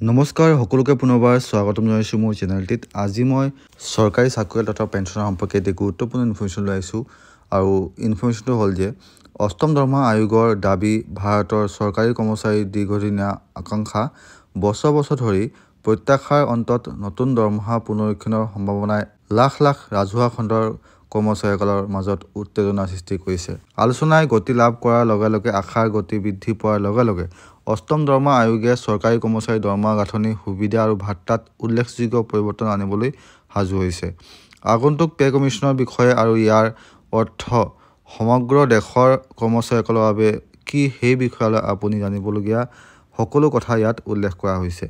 নমস্কাৰ সকলোকে পুনৰবাৰ স্বাগতম জনাইছোঁ মোৰ চেনেলটিত। আজি মই চৰকাৰী চাকৰি তথা পেঞ্চনৰ সম্পৰ্কে এটি গুৰুত্বপূৰ্ণ ইনফৰমেশ্যন লৈ আহিছোঁ আৰু ইনফৰমেশ্যনটো হ'ল যে অষ্টম দৰমহা আয়োগৰ দাবী ভাৰতৰ চৰকাৰী কৰ্মচাৰীৰ দীৰ্ঘদিনীয়া আকাংক্ষা বছৰ বছৰ ধৰি প্ৰত্যাশাৰ অন্তত নতুন দৰমহা পুনৰীক্ষণৰ সম্ভাৱনাই লাখ লাখ ৰাজহুৱা খণ্ডৰ কৰ্মচাৰীসকলৰ মাজত উত্তেজনাৰ সৃষ্টি কৰিছে। আলোচনাই গতি লাভ কৰাৰ লগে লগে আশাৰ গতি বৃদ্ধি পোৱাৰ লগে লগে অষ্টম দৰমহা আয়োগে চৰকাৰী কৰ্মচাৰীৰ দৰমহা গাঁথনি সুবিধা আৰু ভাত্তাত উল্লেখযোগ্য পৰিৱৰ্তন আনিবলৈ সাজু হৈছে। আগন্তুক পে কমিশ্যনৰ বিষয়ে আৰু ইয়াৰ অৰ্থ সমগ্ৰ দেশৰ কৰ্মচাৰীসকলৰ বাবে কি সেই বিষয়লৈ আপুনি জানিবলগীয়া সকলো কথা ইয়াত উল্লেখ কৰা হৈছে।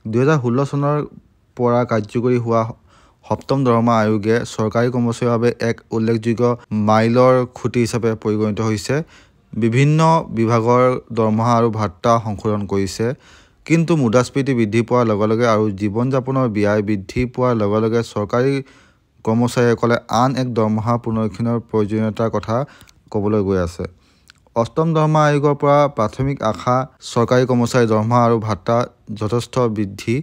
2016 চনৰ পৰা কাৰ্যকৰী হোৱা সপ্তম দৰমহা আয়োগে চৰকাৰী কৰ্মচাৰীৰ বাবে এক উল্লেখযোগ্য মাইলৰ খুঁটি হিচাপে পৰিগণিত হৈছে। বিভিন্ন বিভাগৰ দৰমহা আৰু ভাত্তা সংশোধন কৰিছে, কিন্তু মুদ্ৰাস্ফীতি বৃদ্ধি পোৱাৰ লগে লগে আৰু জীৱন যাপনৰ ব্যয় বৃদ্ধি পোৱাৰ লগে লগে চৰকাৰী কৰ্মচাৰীসকলে আন এক দৰমহা পুনৰীক্ষণৰ প্ৰয়োজনীয়তাৰ কথা ক'বলৈ গৈ আছে। অষ্টম দৰমহা আয়োগৰ পৰা প্ৰাথমিক আশা চৰকাৰী কৰ্মচাৰীৰ দৰমহা আৰু ভাত্তা যথেষ্ট বৃদ্ধি।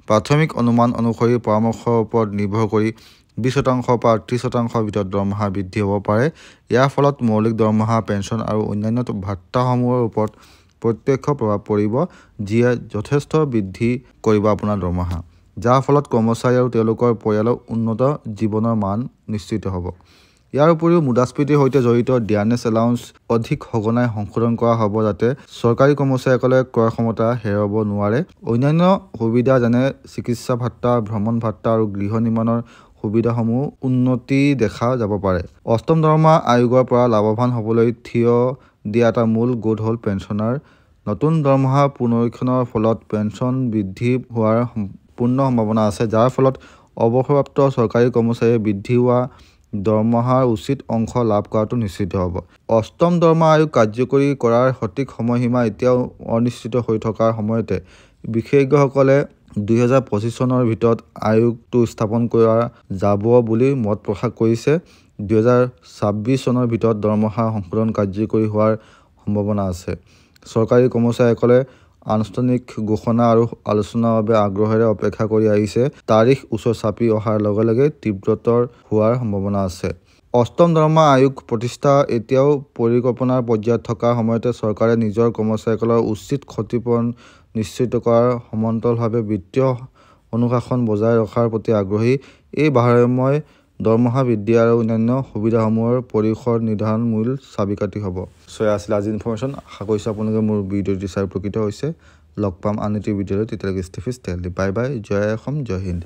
প্ৰাথমিক অনুমান অনুসৰি পৰামৰ্শৰ ওপৰত নিৰ্ভৰ কৰি 20% পৰা 30% ভিতৰত দৰমহা বৃদ্ধি হ'ব পাৰে। ইয়াৰ ফলত মৌলিক দৰমহা, পেঞ্চন আৰু অন্যান্য ভাত্তাসমূহৰ ওপৰত প্ৰত্যক্ষ প্ৰভাৱ পৰিব, যিয়ে যথেষ্ট বৃদ্ধি কৰিব আপোনাৰ দৰমহা, যাৰ ফলত কৰ্মচাৰী আৰু তেওঁলোকৰ পৰিয়ালৰ উন্নত জীৱনৰ মান নিশ্চিত হ'ব। ইয়াৰ উপৰিও মুদ্ৰাস্ফীতিৰ সৈতে জড়িত ডিয়াৰনেছ এলাউন্স অধিক সঘনাই সংশোধন কৰা হ'ব, যাতে চৰকাৰী কৰ্মচাৰীসকলে ক্ৰয় ক্ষমতা হেৰুৱাব নোৱাৰে। অন্যান্য সুবিধা যেনে চিকিৎসা ভাত্তা, ভ্ৰমণ ভাত্তা আৰু গৃহ নিৰ্মাণৰ সুবিধাসমূহ উন্নতি দেখা যাব পাৰে। অষ্টম দৰমহা আয়োগৰ পৰা লাভৱান হ'বলৈ থিয় দিয়া এটা মূল গোট হ'ল পেঞ্চনাৰ। নতুন দৰমহা পুনৰীক্ষণৰ ফলত পেঞ্চন বৃদ্ধি হোৱাৰ পূৰ্ণ সম্ভাৱনা আছে, যাৰ ফলত অৱসৰপ্ৰাপ্ত চৰকাৰী কৰ্মচাৰীয়ে বৃদ্ধি হোৱা দৰমহাৰ উচিত অংশ লাভ কৰাটো নিশ্চিত হ'ব। অষ্টম দৰমহা আয়োগ কাৰ্যকৰী কৰাৰ সঠিক সময়সীমা এতিয়াও অনিশ্চিত হৈ থকাৰ সময়তে বিশেষজ্ঞসকলে 2025 চনৰ ভিতৰত আয়োগটো স্থাপন কৰা যাব বুলি মত প্ৰকাশ কৰিছে। 2026 চনৰ ভিতৰত দৰমহা সংশোধন কাৰ্যকৰী হোৱাৰ সম্ভাৱনা আছে। চৰকাৰী কৰ্মচাৰীসকলে আনুষ্ঠানিক ঘোষণা আৰু আলোচনাৰ বাবে আগ্ৰহেৰে অপেক্ষা কৰি আহিছে। তাৰিখ ওচৰ চাপি অহাৰ লগে লগে তীব্ৰতৰ হোৱাৰ সম্ভাৱনা আছে। অষ্টম দৰমহা আয়োগ প্ৰতিষ্ঠা এতিয়াও পৰিকল্পনাৰ পৰ্যায়ত থকাৰ সময়তে চৰকাৰে নিজৰ কৰ্মচাৰীসকলৰ উচিত ক্ষতিপূৰণ নিশ্চিত কৰাৰ সমান্তৰালভাৱে বিত্তীয় অনুশাসন বজাই ৰখাৰ প্ৰতি আগ্ৰহী। এই ভাৰসাম্যই দৰমহা বৃদ্ধি আৰু অন্যান্য সুবিধাসমূহৰ পৰিসৰ নিৰ্ধাৰণৰ মূল চাবিকাঠি হ'ব। এয়া আছিল আজিৰ ইনফৰমেশ্যন। আশা কৰিছোঁ আপোনালোকে মোৰ ভিডিঅ'টি চাই উপকৃত হৈছে। লগ পাম আন এটি ভিডিঅ'লৈ, তেতিয়ালৈকে ষ্টেফিছ টেল। Bye bye. জয় অসম, জয় হিন্দ।